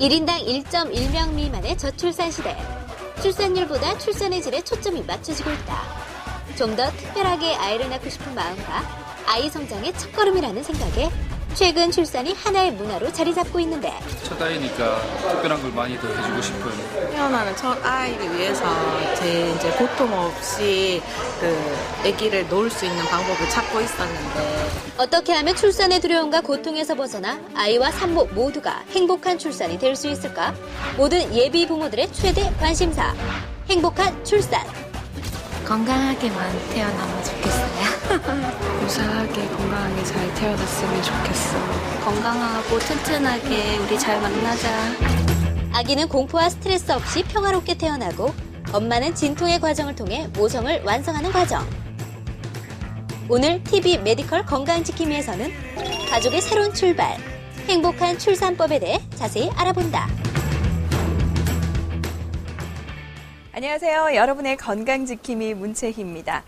1인당 1.1명 미만의 저출산 시대. 출산율보다 출산의 질에 초점이 맞춰지고 있다. 좀 더 특별하게 아이를 낳고 싶은 마음과 아이 성장의 첫걸음이라는 생각에 최근 출산이 하나의 문화로 자리 잡고 있는데, 첫 아이니까 특별한 걸 많이 더 해주고 싶어요. 태어나는 첫 아이를 위해서 이제 고통 없이 아기를 놓을 수 있는 방법을 찾고 있었는데, 어떻게 하면 출산의 두려움과 고통에서 벗어나 아이와 산모 모두가 행복한 출산이 될 수 있을까? 모든 예비 부모들의 최대 관심사. 행복한 출산. 건강하게만 태어나면 좋겠어요. 무사하게 건강하게 잘 태어났으면 좋겠어. 건강하고 튼튼하게 우리 잘 만나자. 아기는 공포와 스트레스 없이 평화롭게 태어나고 엄마는 진통의 과정을 통해 모성을 완성하는 과정. 오늘 TV 메디컬 건강지킴이에서는 가족의 새로운 출발, 행복한 출산법에 대해 자세히 알아본다. 안녕하세요. 여러분의 건강지킴이 문채희입니다.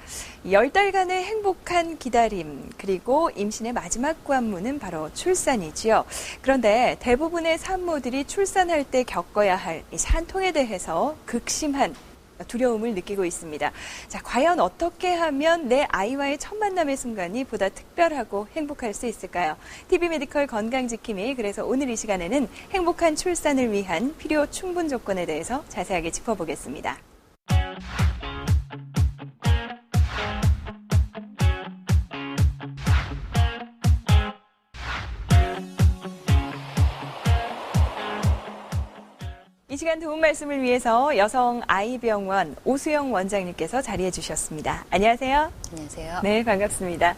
10달간의 행복한 기다림, 그리고 임신의 마지막 관문은 바로 출산이지요. 그런데 대부분의 산모들이 출산할 때 겪어야 할 이 산통에 대해서 극심한 두려움을 느끼고 있습니다. 자, 과연 어떻게 하면 내 아이와의 첫 만남의 순간이 보다 특별하고 행복할 수 있을까요? TV 메디컬 건강지킴이, 그래서 오늘 이 시간에는 행복한 출산을 위한 필요 충분 조건에 대해서 자세하게 짚어보겠습니다. 이 시간 도움 말씀을 위해서 여성아이병원 오수영 원장님께서 자리해 주셨습니다. 안녕하세요. 안녕하세요. 네, 반갑습니다.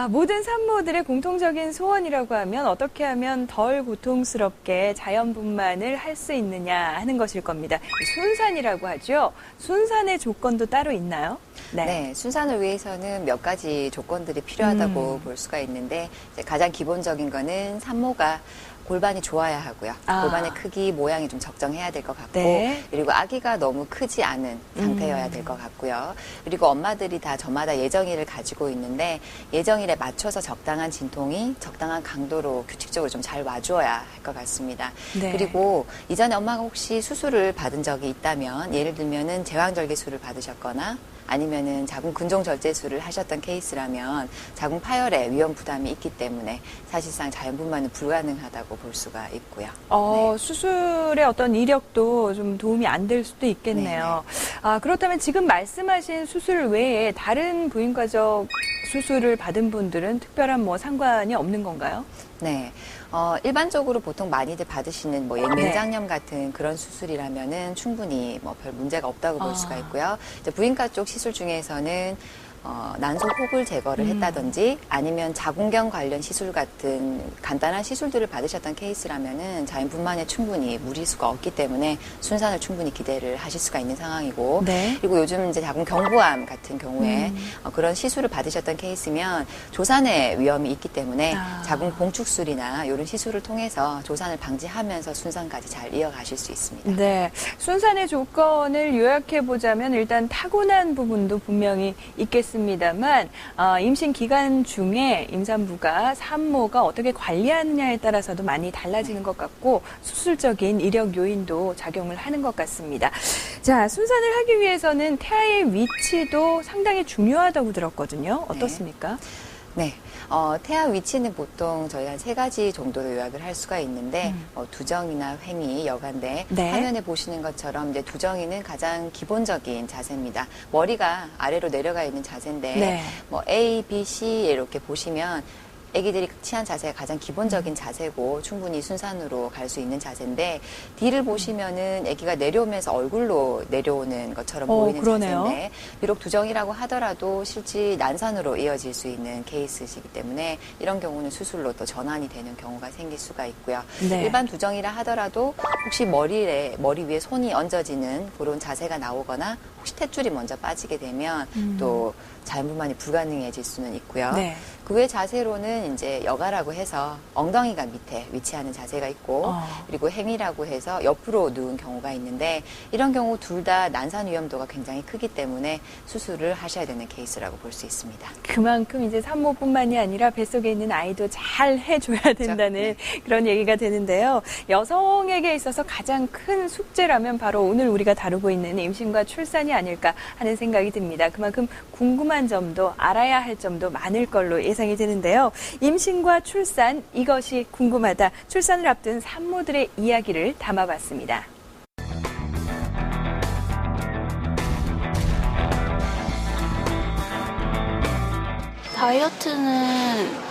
모든 산모들의 공통적인 소원이라고 하면 어떻게 하면 덜 고통스럽게 자연분만을 할 수 있느냐 하는 것일 겁니다. 순산이라고 하죠. 순산의 조건도 따로 있나요? 네, 순산을 위해서는 몇 가지 조건들이 필요하다고 볼 수가 있는데, 이제 가장 기본적인 거는 산모가 골반이 좋아야 하고요. 골반의 크기, 모양이 좀 적정해야 될 것 같고, 네. 그리고 아기가 너무 크지 않은 상태여야 될 것 같고요. 그리고 엄마들이 다 저마다 예정일을 가지고 있는데, 예정일에 맞춰서 적당한 진통이 적당한 강도로 규칙적으로 좀 잘 와주어야 할 것 같습니다. 네. 그리고 이전에 엄마가 혹시 수술을 받은 적이 있다면, 예를 들면은 제왕절개술을 받으셨거나 아니면은 자궁 근종 절제술을 하셨던 케이스라면 자궁 파열에 위험 부담이 있기 때문에 사실상 자연분만은 불가능하다고 볼 수가 있고요. 네. 수술의 어떤 이력도 좀 도움이 안 될 수도 있겠네요. 그렇다면 지금 말씀하신 수술 외에 다른 부인과적 수술을 받은 분들은 특별한 상관이 없는 건가요? 네. 일반적으로 보통 많이들 받으시는 맹장염 같은 그런 수술이라면은 충분히 별 문제가 없다고 볼 수가 있고요. 이제 부인과 쪽 시술 중에서는 난소 혹을 제거를 했다든지 아니면 자궁경 관련 시술 같은 간단한 시술들을 받으셨던 케이스라면은 자연분만에 충분히 무리수가 없기 때문에 순산을 충분히 기대를 하실 수가 있는 상황이고, 네. 그리고 요즘 이제 자궁경부암 같은 경우에 그런 시술을 받으셨던 케이스면 조산의 위험이 있기 때문에 자궁 봉축술이나 이런 시술을 통해서 조산을 방지하면서 순산까지 잘 이어가실 수 있습니다. 네, 순산의 조건을 요약해 보자면 일단 타고난 부분도 분명히 있겠습니다만 임신 기간 중에 임산부가 산모가 어떻게 관리하느냐에 따라서도 많이 달라지는 것 같고 수술적인 이력 요인도 작용을 하는 것 같습니다. 자, 순산을 하기 위해서는 태아의 위치도 상당히 중요하다고 들었거든요. 어떻습니까? 네. 태아 위치는 보통 저희 한 3가지 정도로 요약을 할 수가 있는데, 두정이나 횡이, 여간데, 네. 화면에 보시는 것처럼 이제 두정이는 가장 기본적인 자세입니다. 머리가 아래로 내려가 있는 자세인데, 네. A, B, C 이렇게 보시면 아기들이 취한 자세가 가장 기본적인 자세고 충분히 순산으로 갈 수 있는 자세인데, D를 보시면은 아기가 내려오면서 얼굴로 내려오는 것처럼 보이는 그러네요. 자세인데, 비록 두정이라고 하더라도 실제 난산으로 이어질 수 있는 케이스이기 때문에 이런 경우는 수술로 또 전환이 되는 경우가 생길 수가 있고요. 네. 일반 두정이라 하더라도 혹시 머리 위에 손이 얹어지는 그런 자세가 나오거나 혹시 탯줄이 먼저 빠지게 되면 또 자연분만이 불가능해질 수는 있고요. 네. 그 외 자세로는 이제 여가라고 해서 엉덩이가 밑에 위치하는 자세가 있고 그리고 행이라고 해서 옆으로 누운 경우가 있는데 이런 경우 둘 다 난산 위험도가 굉장히 크기 때문에 수술을 하셔야 되는 케이스라고 볼 수 있습니다. 그만큼 이제 산모뿐만이 아니라 뱃속에 있는 아이도 잘 해줘야 된다는 그런 얘기가 되는데요. 여성에게 있어서 가장 큰 숙제라면 바로 오늘 우리가 다루고 있는 임신과 출산이 아닐까 하는 생각이 듭니다. 그만큼 궁금한 점도 알아야 할 점도 많을 걸로 예상이 되는데요. 임신과 출산, 이것이 궁금하다. 출산을 앞둔 산모들의 이야기를 담아봤습니다. 다이어트는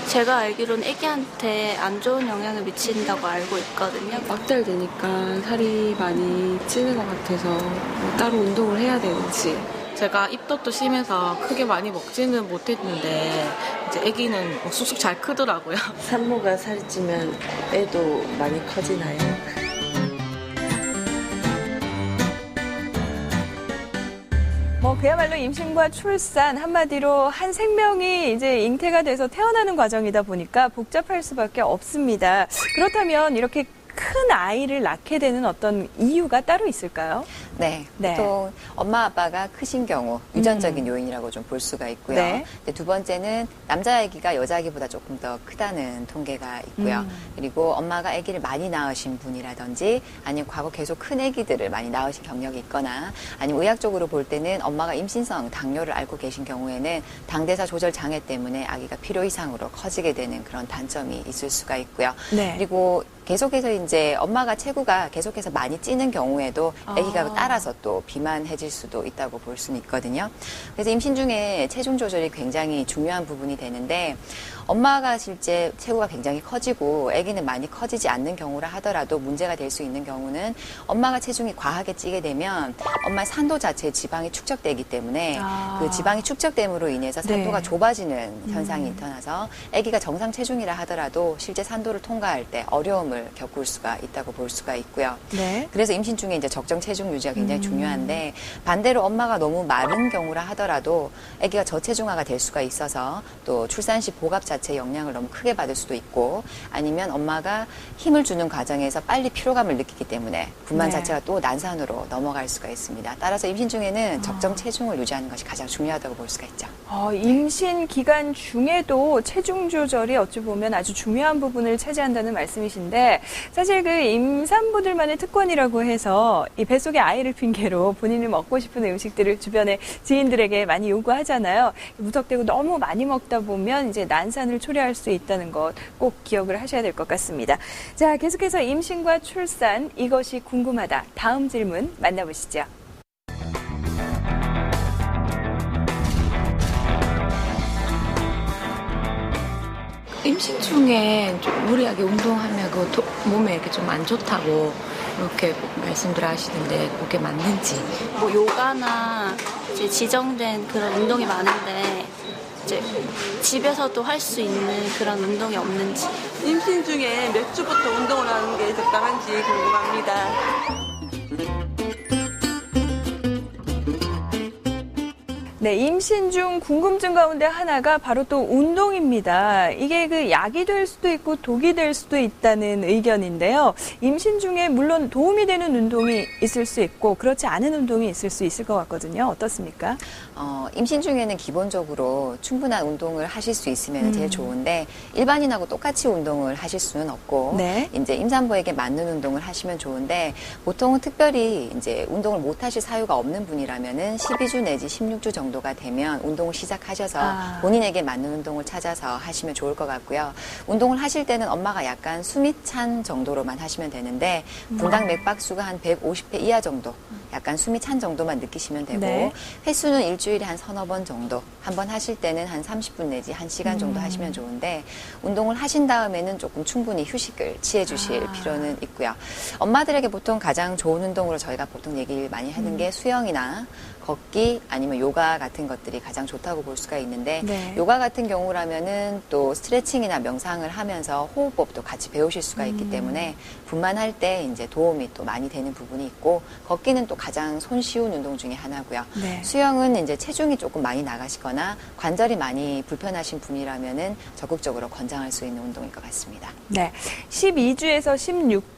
제가 알기로는 애기한테 안 좋은 영향을 미친다고 알고 있거든요. 막달 되니까 살이 많이 찌는 것 같아서 뭐 따로 운동을 해야 되는지. 제가 입덧도 심해서 크게 많이 먹지는 못했는데 이제 아기는 쑥쑥 잘 크더라고요. 산모가 살이 찌면 애도 많이 커지나요? 그야말로 임신과 출산 한마디로 한 생명이 이제 잉태가 돼서 태어나는 과정이다 보니까 복잡할 수밖에 없습니다. 그렇다면 이렇게 큰 아이를 낳게 되는 어떤 이유가 따로 있을까요? 네, 네. 보통 엄마 아빠가 크신 경우 유전적인 요인이라고 좀 볼 수가 있고요. 네. 두 번째는 남자 아기가 여자 아기보다 조금 더 크다는 통계가 있고요. 그리고 엄마가 아기를 많이 낳으신 분이라든지 아니면 과거 계속 큰 아기들을 많이 낳으신 경력이 있거나 아니면 의학적으로 볼 때는 엄마가 임신성 당뇨를 앓고 계신 경우에는 당대사 조절 장애 때문에 아기가 필요 이상으로 커지게 되는 그런 단점이 있을 수가 있고요. 네. 그리고 계속해서 이제 엄마가 체구가 계속해서 많이 찌는 경우에도 아기가 따라서 또 비만해질 수도 있다고 볼 수는 있거든요. 그래서 임신 중에 체중 조절이 굉장히 중요한 부분이 되는데 엄마가 실제 체구가 굉장히 커지고 아기는 많이 커지지 않는 경우라 하더라도 문제가 될 수 있는 경우는 엄마가 체중이 과하게 찌게 되면 엄마의 산도 자체에 지방이 축적되기 때문에 그 지방이 축적됨으로 인해서 산도가 네. 좁아지는 현상이 나타나서 아기가 정상 체중이라 하더라도 실제 산도를 통과할 때 어려움을 겪을 수가 있다고 볼 수가 있고요. 네. 그래서 임신 중에 이제 적정 체중 유지가 굉장히 중요한데 반대로 엄마가 너무 마른 경우라 하더라도 아기가 저체중아가 될 수가 있어서 또 출산 시 복압 자체의 영향을 너무 크게 받을 수도 있고 아니면 엄마가 힘을 주는 과정에서 빨리 피로감을 느끼기 때문에 분만 네. 자체가 또 난산으로 넘어갈 수가 있습니다. 따라서 임신 중에는 적정 체중을 유지하는 것이 가장 중요하다고 볼 수가 있죠. 임신 기간 중에도 체중 조절이 어찌 보면 아주 중요한 부분을 차지한다는 말씀이신데 사실 그 임산부들만의 특권이라고 해서 이 뱃속에 아이를 핑계로 본인이 먹고 싶은 음식들을 주변의 지인들에게 많이 요구하잖아요. 무턱대고 너무 많이 먹다 보면 이제 난산을 초래할 수 있다는 것 꼭 기억을 하셔야 될 것 같습니다. 자, 계속해서 임신과 출산, 이것이 궁금하다. 다음 질문 만나보시죠. 임신 중에 좀 무리하게 운동하면 그 몸에 이렇게 좀 안 좋다고 이렇게 말씀들 하시는데 그게 맞는지. 뭐 요가나 이제 지정된 그런 운동이 많은데 이제 집에서도 할 수 있는 그런 운동이 없는지. 임신 중에 몇 주부터 운동을 하는 게 적당한지 궁금합니다. 네, 임신 중 궁금증 가운데 하나가 바로 또 운동입니다. 이게 그 약이 될 수도 있고 독이 될 수도 있다는 의견인데요. 임신 중에 물론 도움이 되는 운동이 있을 수 있고 그렇지 않은 운동이 있을 수 있을 것 같거든요. 어떻습니까? 임신 중에는 기본적으로 충분한 운동을 하실 수 있으면 제일 좋은데 일반인하고 똑같이 운동을 하실 수는 없고 네. 이제 임산부에게 맞는 운동을 하시면 좋은데 보통은 특별히 이제 운동을 못 하실 사유가 없는 분이라면은 12주 내지 16주 정도가 되면 운동을 시작하셔서 본인에게 맞는 운동을 찾아서 하시면 좋을 것 같고요. 운동을 하실 때는 엄마가 약간 숨이 찬 정도로만 하시면 되는데 분당 맥박수가 한 150회 이하 정도 약간 숨이 찬 정도만 느끼시면 되고 네. 횟수는 일주일에 한 서너 번 정도 한 번 하실 때는 한 30분 내지 1시간 정도 하시면 좋은데 운동을 하신 다음에는 조금 충분히 휴식을 취해 주실 필요는 있고요. 엄마들에게 보통 가장 좋은 운동으로 저희가 보통 얘기를 많이 하는 게 수영이나 걷기 아니면 요가 같은 것들이 가장 좋다고 볼 수가 있는데 네. 요가 같은 경우라면은 또 스트레칭이나 명상을 하면서 호흡법도 같이 배우실 수가 있기 때문에 분만할 때 이제 도움이 또 많이 되는 부분이 있고 걷기는 또 가장 손쉬운 운동 중에 하나고요. 네. 수영은 이제 체중이 조금 많이 나가시거나 관절이 많이 불편하신 분이라면은 적극적으로 권장할 수 있는 운동일 것 같습니다. 네. 12주에서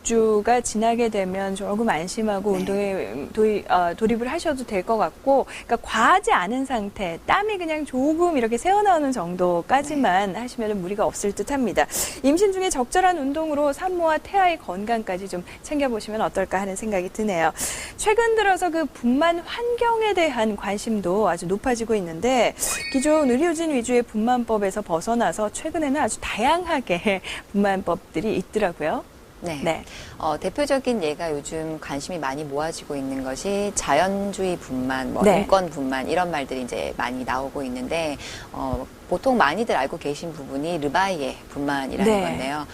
16주가 지나게 되면 조금 안심하고 네. 운동에 돌입을 하셔도 될 것 같고, 그러니까 과하지 않은 상태, 땀이 그냥 조금 이렇게 새어나오는 정도까지만 하시면 무리가 없을 듯 합니다. 임신 중에 적절한 운동으로 산모와 태아의 건강까지 좀 챙겨보시면 어떨까 하는 생각이 드네요. 최근 들어서 그 분만 환경에 대한 관심도 아주 높아지고 있는데, 기존 의료진 위주의 분만법에서 벗어나서 최근에는 아주 다양하게 분만법들이 있더라고요. 네. 네. 대표적인 예가 요즘 관심이 많이 모아지고 있는 것이 자연주의 분만, 네. 인권 분만 이런 말들이 이제 많이 나오고 있는데 보통 많이들 알고 계신 부분이 르바이에 분만이라는 네. 건데요.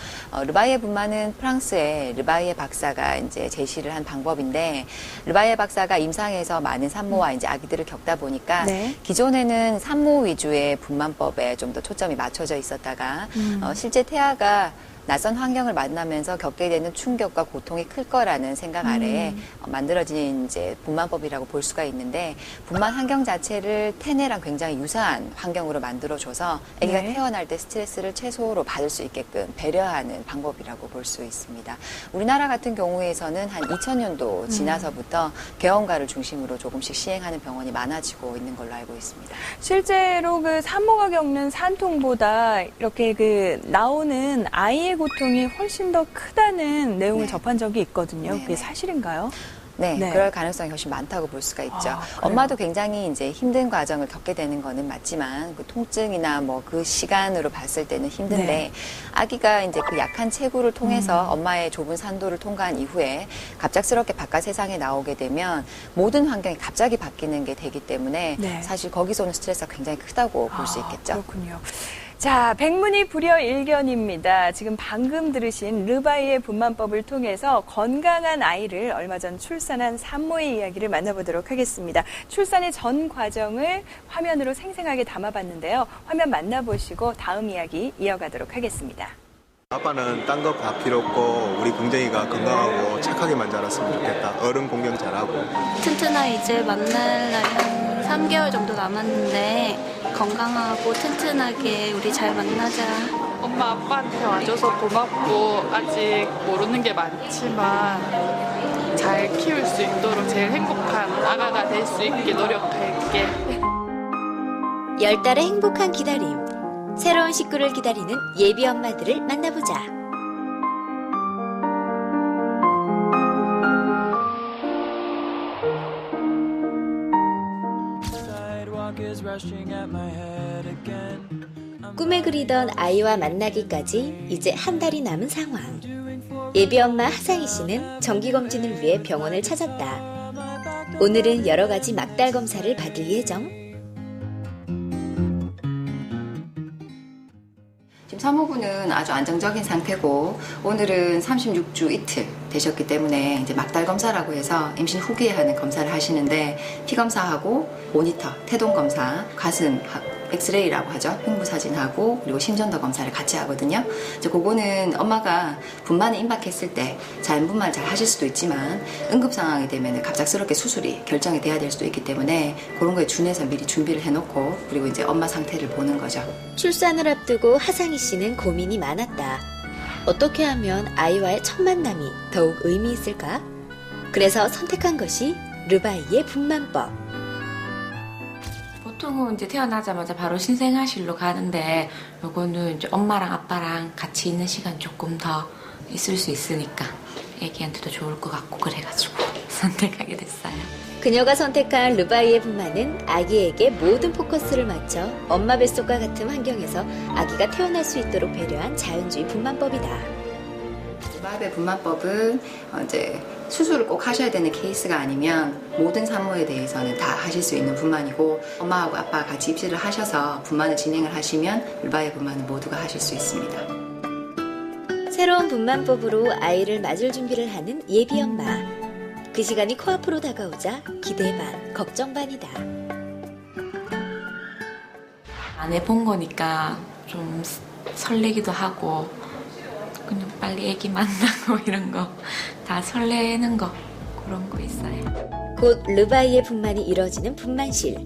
르바이에 분만은 프랑스의 르바이에 박사가 이제 제시를 한 방법인데 르바이에 박사가 임상에서 많은 산모와 이제 아기들을 겪다 보니까 네. 기존에는 산모 위주의 분만법에 좀 더 초점이 맞춰져 있었다가 실제 태아가 낯선 환경을 만나면서 겪게 되는 충격과 고통이 클 거라는 생각 아래에 만들어진 이제 분만법이라고 볼 수가 있는데 분만 환경 자체를 태네랑 굉장히 유사한 환경으로 만들어줘서 아기가 네. 태어날 때 스트레스를 최소로 받을 수 있게끔 배려하는 방법이라고 볼 수 있습니다. 우리나라 같은 경우에서는 한 2000년도 지나서부터 개원가를 중심으로 조금씩 시행하는 병원이 많아지고 있는 걸로 알고 있습니다. 실제로 그 산모가 겪는 산통보다 이렇게 그 나오는 아이의 고통이 훨씬 더 크다는 내용을 네. 접한 적이 있거든요. 네네. 그게 사실인가요? 네, 네. 그럴 가능성이 훨씬 많다고 볼 수가 있죠. 그래요? 엄마도 굉장히 이제 힘든 과정을 겪게 되는 거는 맞지만 그 통증이나 뭐 그 시간으로 봤을 때는 힘든데 네. 아기가 이제 그 약한 체구를 통해서 엄마의 좁은 산도를 통과한 이후에 갑작스럽게 바깥 세상에 나오게 되면 모든 환경이 갑자기 바뀌는 게 되기 때문에 네. 사실 거기서 오는 스트레스가 굉장히 크다고 볼 수 있겠죠. 그렇군요. 자, 백문이 불여일견입니다. 지금 방금 들으신 르바이의 분만법을 통해서 건강한 아이를 얼마 전 출산한 산모의 이야기를 만나보도록 하겠습니다. 출산의 전 과정을 화면으로 생생하게 담아봤는데요. 화면 만나보시고 다음 이야기 이어가도록 하겠습니다. 아빠는 딴 거 다 필요 없고 우리 긍정이가 건강하고 착하게만 자랐으면 좋겠다. 어른 공경 잘하고. 튼튼아 이제 만날 날이 한 3개월 정도 남았는데 건강하고 튼튼하게 우리 잘 만나자. 엄마 아빠한테 와줘서 고맙고 아직 모르는 게 많지만 잘 키울 수 있도록 제일 행복한 아가가 될 수 있게 노력할게. 10달의 행복한 기다림. 새로운 식구를 기다리는 예비 엄마들을 만나보자. 꿈에 그리던 아이와 만나기까지 이제 한 달이 남은 상황. 예비 엄마 하상희 씨는 정기검진을 위해 병원을 찾았다. 오늘은 여러 가지 막달 검사를 받을 예정. 지금 사모부는 아주 안정적인 상태고 오늘은 36주 이틀 되셨기 때문에 이제 막달 검사라고 해서 임신 후기에 하는 검사를 하시는데 피 검사하고 모니터, 태동 검사, 가슴 엑스레이라고 하죠. 흉부 사진하고 그리고 심전도 검사를 같이 하거든요. 이제 그거는 엄마가 분만에 임박했을 때 자연분만을 잘 하실 수도 있지만 응급 상황이 되면 갑작스럽게 수술이 결정이 돼야 될 수도 있기 때문에 그런 거에 준해서 미리 준비를 해놓고 그리고 이제 엄마 상태를 보는 거죠. 출산을 앞두고 하상희 씨는 고민이 많았다. 어떻게 하면 아이와의 첫 만남이 더욱 의미 있을까? 그래서 선택한 것이 르바이의 분만법. 보통은 이제 태어나자마자 바로 신생아실로 가는데 요거는 이제 엄마랑 아빠랑 같이 있는 시간 조금 더 있을 수 있으니까 애기한테도 좋을 것 같고 그래가지고 선택하게 됐어요. 그녀가 선택한 르바이의 분만은 아기에게 모든 포커스를 맞춰 엄마 뱃속과 같은 환경에서 아기가 태어날 수 있도록 배려한 자연주의 분만법이다. 르바이의 분만법은 이제 수술을 꼭 하셔야 되는 케이스가 아니면 모든 산모에 대해서는 다 하실 수 있는 분만이고 엄마하고 아빠가 같이 입시를 하셔서 분만을 진행을 하시면 르바이의 분만은 모두가 하실 수 있습니다. 새로운 분만법으로 아이를 맞을 준비를 하는 예비 엄마. 그 시간이 코앞으로 다가오자 기대 반, 걱정 반이다. 안 해본 거니까 좀 설레기도 하고 그냥 빨리 애기 만나고 이런 거 다 설레는 거 그런 거 있어요. 곧 르바이의 분만이 이뤄지는 분만실.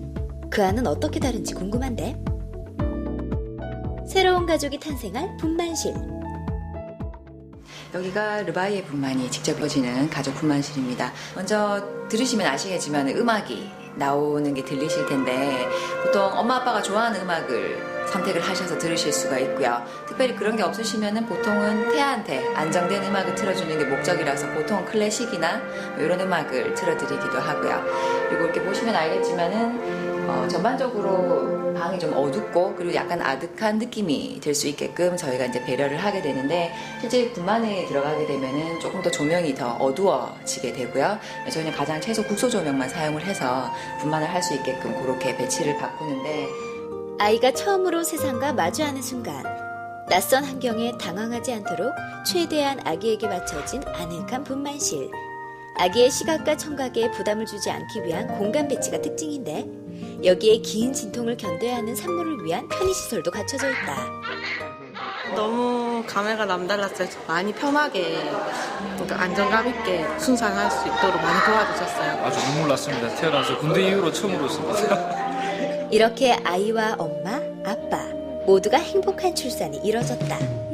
그 안은 어떻게 다른지 궁금한데? 새로운 가족이 탄생할 분만실. 여기가 르바이의 분만이 직접 이루어지는 가족 분만실입니다. 먼저 들으시면 아시겠지만 음악이 나오는 게 들리실 텐데 보통 엄마 아빠가 좋아하는 음악을 선택을 하셔서 들으실 수가 있고요. 특별히 그런 게 없으시면은 보통은 태아한테 안정된 음악을 틀어주는 게 목적이라서 보통 클래식이나 이런 음악을 틀어드리기도 하고요. 그리고 이렇게 보시면 알겠지만은 전반적으로 방이 좀 어둡고 그리고 약간 아득한 느낌이 들 수 있게끔 저희가 이제 배려를 하게 되는데 실제 분만에 들어가게 되면은 조금 더 조명이 더 어두워지게 되고요. 저희는 가장 최소 국소 조명만 사용을 해서 분만을 할 수 있게끔 그렇게 배치를 바꾸는데 아이가 처음으로 세상과 마주하는 순간 낯선 환경에 당황하지 않도록 최대한 아기에게 맞춰진 아늑한 분만실. 아기의 시각과 청각에 부담을 주지 않기 위한 공간 배치가 특징인데 여기에 긴 진통을 견뎌야 하는 산모를 위한 편의시설도 갖춰져 있다. 너무 감회가 남달랐어요. 많이 편하게 그러니까 안정감 있게 순산할 수 있도록 많이 도와주셨어요. 아주 눈물 났습니다. 태어나서 군대 이후로 처음으로였습니다. 이렇게 아이와 엄마, 아빠 모두가 행복한 출산이 이뤄졌다.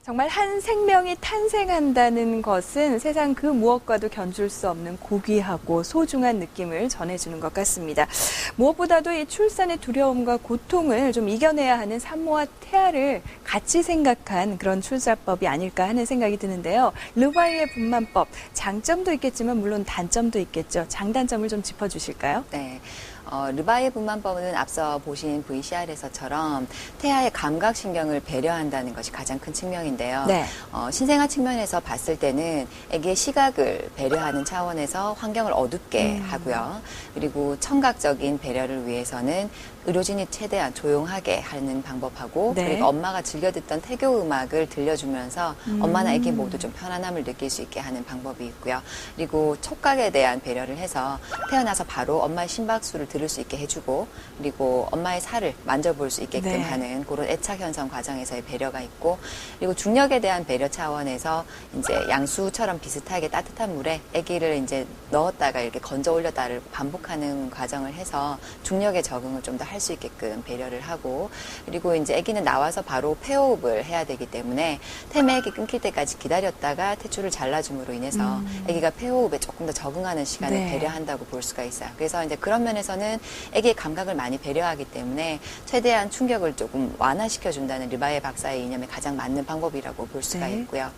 정말 한 생명이 탄생한다는 것은 세상 그 무엇과도 견줄 수 없는 고귀하고 소중한 느낌을 전해주는 것 같습니다. 무엇보다도 이 출산의 두려움과 고통을 좀 이겨내야 하는 산모와 태아를 같이 생각한 그런 출산법이 아닐까 하는 생각이 드는데요. 르바이의 분만법, 장점도 있겠지만 물론 단점도 있겠죠. 장단점을 좀 짚어주실까요? 네. 르바이의 분만법은 앞서 보신 VCR에서처럼 태아의 감각신경을 배려한다는 것이 가장 큰 측면인데요. 네. 신생아 측면에서 봤을 때는 아기의 시각을 배려하는 차원에서 환경을 어둡게 하고요. 그리고 청각적인 배려를 위해서는 의료진이 최대한 조용하게 하는 방법하고 네. 그리고 엄마가 즐겨 듣던 태교 음악을 들려주면서 엄마나 아기 모두 좀 편안함을 느낄 수 있게 하는 방법이 있고요. 그리고 촉각에 대한 배려를 해서 태어나서 바로 엄마의 심박수를 들을 수 있게 해주고 그리고 엄마의 살을 만져볼 수 있게끔 네. 하는 그런 애착 현상 과정에서의 배려가 있고 그리고 중력에 대한 배려 차원에서 이제 양수처럼 비슷하게 따뜻한 물에 아기를 이제 넣었다가 이렇게 건져 올렸다를 반복하는 과정을 해서 중력에 적응을 좀 더 할 수 있게끔 배려를 하고 그리고 이제 아기는 나와서 바로 폐호흡을 해야 되기 때문에 태매액이 끊길 때까지 기다렸다가 태출을 잘라줌으로 인해서 아기가 폐호흡에 조금 더 적응하는 시간을 네. 배려한다고 볼 수가 있어요. 그래서 이제 그런 면에서는 아기의 감각을 많이 배려하기 때문에 최대한 충격을 조금 완화시켜준다는 르바이 박사의 이념에 가장 맞는 방법이라고 볼 수가 네. 있고요.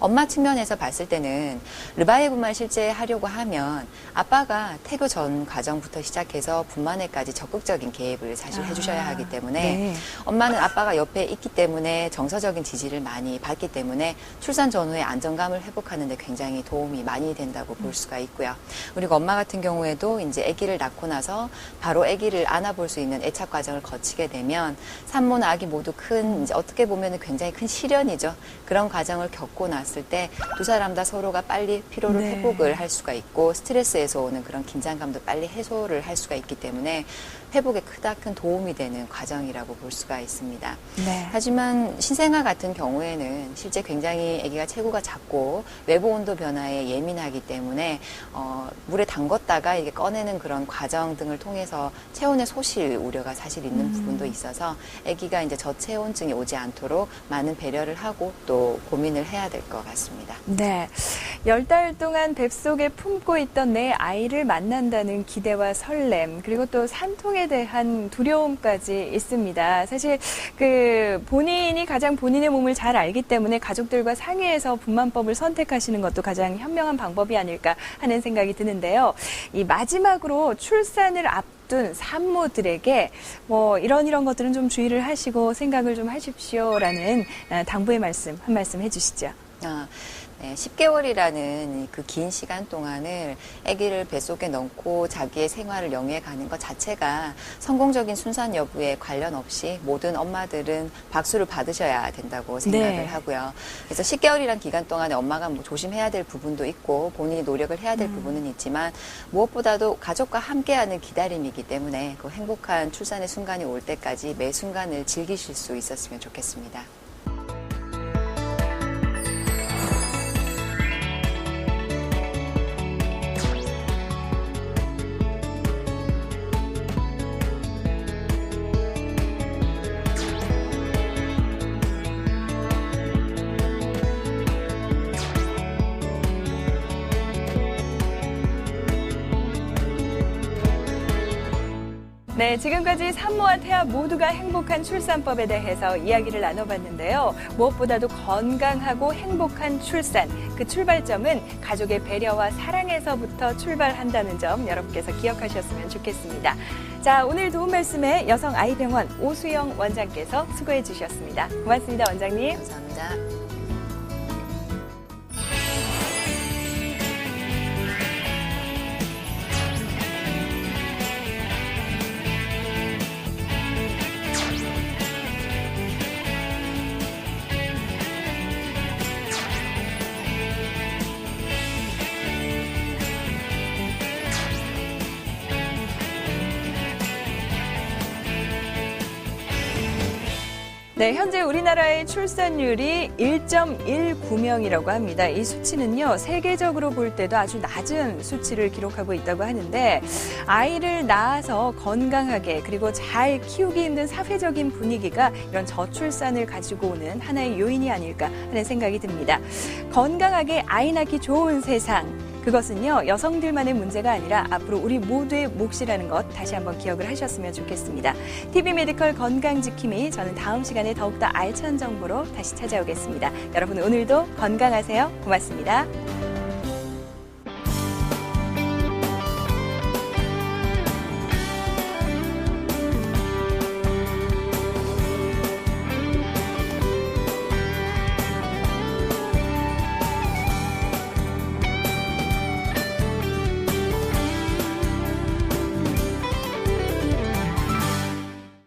엄마 측면에서 봤을 때는 르바이 분만 실제 하려고 하면 아빠가 태교 전 과정부터 시작해서 분만에까지 적극적인 개입을 사실 해주셔야 하기 때문에 네. 엄마는 아빠가 옆에 있기 때문에 정서적인 지지를 많이 받기 때문에 출산 전후에 안정감을 회복하는 데 굉장히 도움이 많이 된다고 볼 수가 있고요. 그리고 엄마 같은 경우에도 이제 아기를 낳고 나서 바로 아기를 안아볼 수 있는 애착 과정을 거치게 되면 산모나 아기 모두 큰 이제 어떻게 보면 굉장히 큰 시련이죠. 그런 과정을 겪고 났을 때 두 사람 다 서로가 빨리 피로를 네. 회복을 할 수가 있고 스트레스에서 오는 그런 긴장감도 빨리 해소를 할 수가 있기 때문에 회복에 큰 도움이 되는 과정이라고 볼 수가 있습니다. 네. 하지만 신생아 같은 경우에는 실제 굉장히 아기가 체구가 작고 외부 온도 변화에 예민하기 때문에 물에 담궜다가 이게 꺼내는 그런 과정 등을 통해서 체온의 소실 우려가 사실 있는 부분도 있어서 아기가 이제 저체온증이 오지 않도록 많은 배려를 하고 또 고민을 해야 될 것 같습니다. 네. 10달 동안 뱃속에 품고 있던 내 아이를 만난다는 기대와 설렘, 그리고 또 산통에 대한 두려움까지 있습니다. 사실 본인이 가장 본인의 몸을 잘 알기 때문에 가족들과 상의해서 분만법을 선택하시는 것도 가장 현명한 방법이 아닐까 하는 생각이 드는데요. 이 마지막으로 출산을 앞둔 산모들에게 이런 것들은 좀 주의를 하시고 생각을 좀 하십시오라는 당부의 말씀, 한 말씀 해주시죠. 네, 10개월이라는 그 긴 시간 동안을 아기를 뱃속에 넣고 자기의 생활을 영위해가는 것 자체가 성공적인 순산 여부에 관련 없이 모든 엄마들은 박수를 받으셔야 된다고 생각을 하고요. 그래서 10개월이란 기간 동안에 엄마가 조심해야 될 부분도 있고 본인이 노력을 해야 될 부분은 있지만 무엇보다도 가족과 함께하는 기다림이기 때문에 그 행복한 출산의 순간이 올 때까지 매 순간을 즐기실 수 있었으면 좋겠습니다. 네, 지금까지 산모와 태아 모두가 행복한 출산법에 대해서 이야기를 나눠봤는데요. 무엇보다도 건강하고 행복한 출산, 그 출발점은 가족의 배려와 사랑에서부터 출발한다는 점 여러분께서 기억하셨으면 좋겠습니다. 자, 오늘 도움 말씀에 여성아이병원 오수영 원장께서 수고해 주셨습니다. 고맙습니다, 원장님. 감사합니다. 네, 현재 우리나라의 출산율이 1.19명이라고 합니다. 이 수치는요, 세계적으로 볼 때도 아주 낮은 수치를 기록하고 있다고 하는데, 아이를 낳아서 건강하게 그리고 잘 키우기 힘든 사회적인 분위기가 이런 저출산을 가지고 오는 하나의 요인이 아닐까 하는 생각이 듭니다. 건강하게 아이 낳기 좋은 세상, 그것은요, 여성들만의 문제가 아니라 앞으로 우리 모두의 몫이라는 것 다시 한번 기억을 하셨으면 좋겠습니다. TV 메디컬 건강지킴이, 저는 다음 시간에 더욱더 알찬 정보로 다시 찾아오겠습니다. 여러분 오늘도 건강하세요. 고맙습니다.